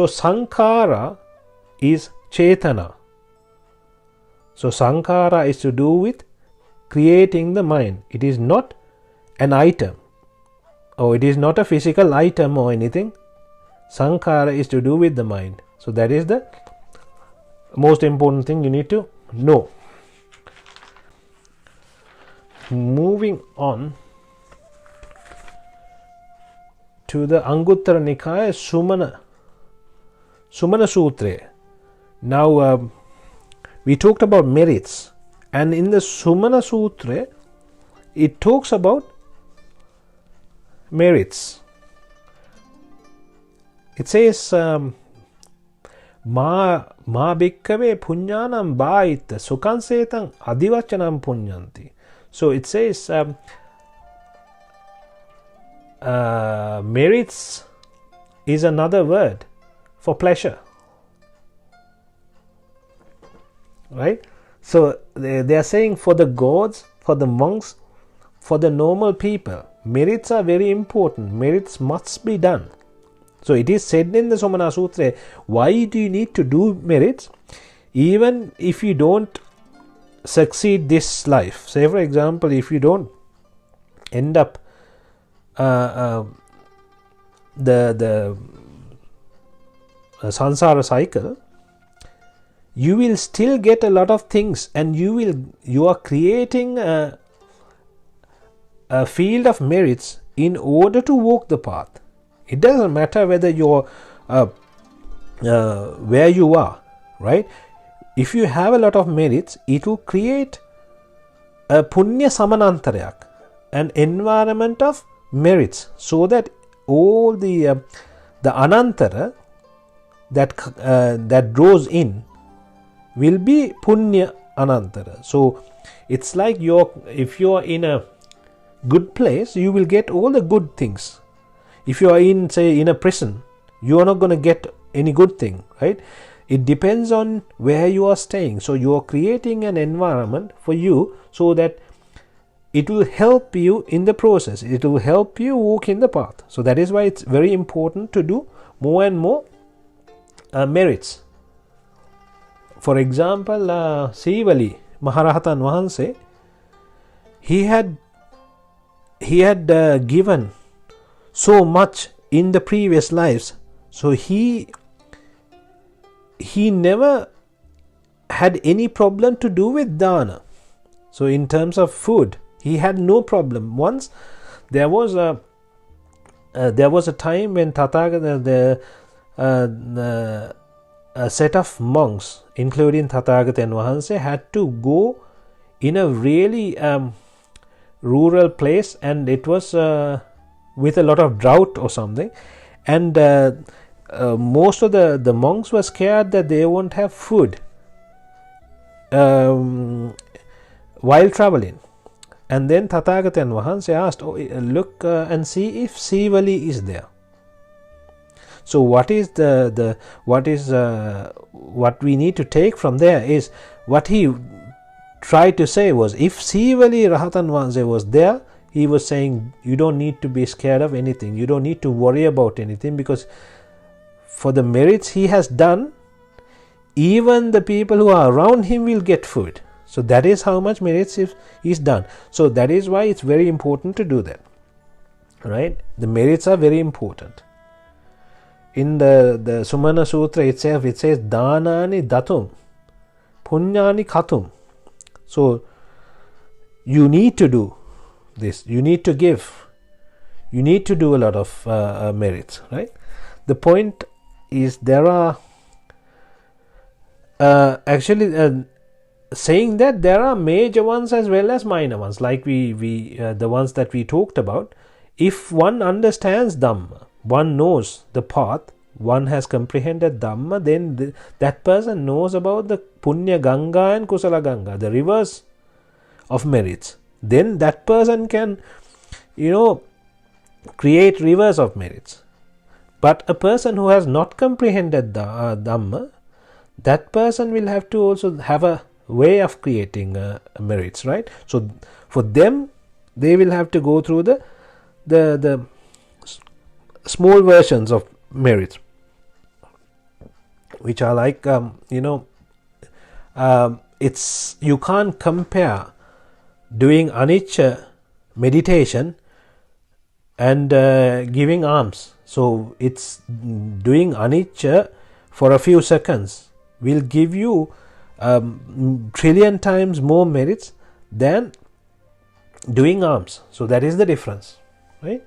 sankhara is chetana. So sankhara is to do with creating the mind. It is not an item, or it is not a physical item or anything. Sankhara is to do with the mind. So that is the most important thing you need to know. Moving on to the Anguttara Nikaya Sumana Sutra. Now we talked about merits, and in the Sumana Sutra it talks about merits. It says Ma bhikkave puññānam bāita sukhaṃ setam adivaccanam puññanti. So it says merits is another word for pleasure, right? So they are saying for the gods, for the monks, for the normal people, merits are very important. Merits must be done. So it is said in the Somana Sutra, why do you need to do merits? Even if you don't succeed this life, say for example, if you don't end up the samsara cycle, you will still get a lot of things, and you are creating a field of merits in order to walk the path. It doesn't matter whether you're where you are, right? If you have a lot of merits, it will create a punya samanantarayak, an environment of merits, so that all the anantara that draws in will be punya anantara. So it's like if you're in a good place, you will get all the good things. If you are in a prison, you are not going to get any good thing, right? It depends on where you are staying. So you are creating an environment for you so that it will help you in the process. It will help you walk in the path. So that is why it's very important to do more and more merits. For example, Sivali Maharahatan Wahanse, he had given so much in the previous lives, so he never had any problem to do with dana. So in terms of food, he had no problem. Once there was a time when Tathagata, a set of monks, including Tathagata and Wahanse, had to go in a really rural place, and it was with a lot of drought or something, and most of the monks were scared that they won't have food while traveling. And then Tathagata and Wahanse asked, look and see if Sivali is there. So what we need to take from there is, what he tried to say was, if Sivali Rahatan Wahanse was there, he was saying, you don't need to be scared of anything. You don't need to worry about anything, because for the merits he has done, even the people who are around him will get food. So that is how much merits he's done. So that is why it's very important to do that, right? The merits are very important. In the Sumana Sutra itself, it says Dhanani datum, punyani khatum. So you need to do this, you need to give, you need to do a lot of merits, right? The point is, there are saying that there are major ones as well as minor ones, like we the ones that we talked about. If one understands Dhamma, one knows the path, one has comprehended Dhamma, then that person knows about the Punya Ganga and Kusala Ganga, the rivers of merits. Then that person can, create rivers of merits. But a person who has not comprehended the Dhamma, that person will have to also have a way of creating merits, right? So for them, they will have to go through the small versions of merits. which are like, it's, you can't compare doing anicca meditation and giving alms. So it's doing anicca for a few seconds will give you trillion times more merits than doing alms. So that is the difference, right?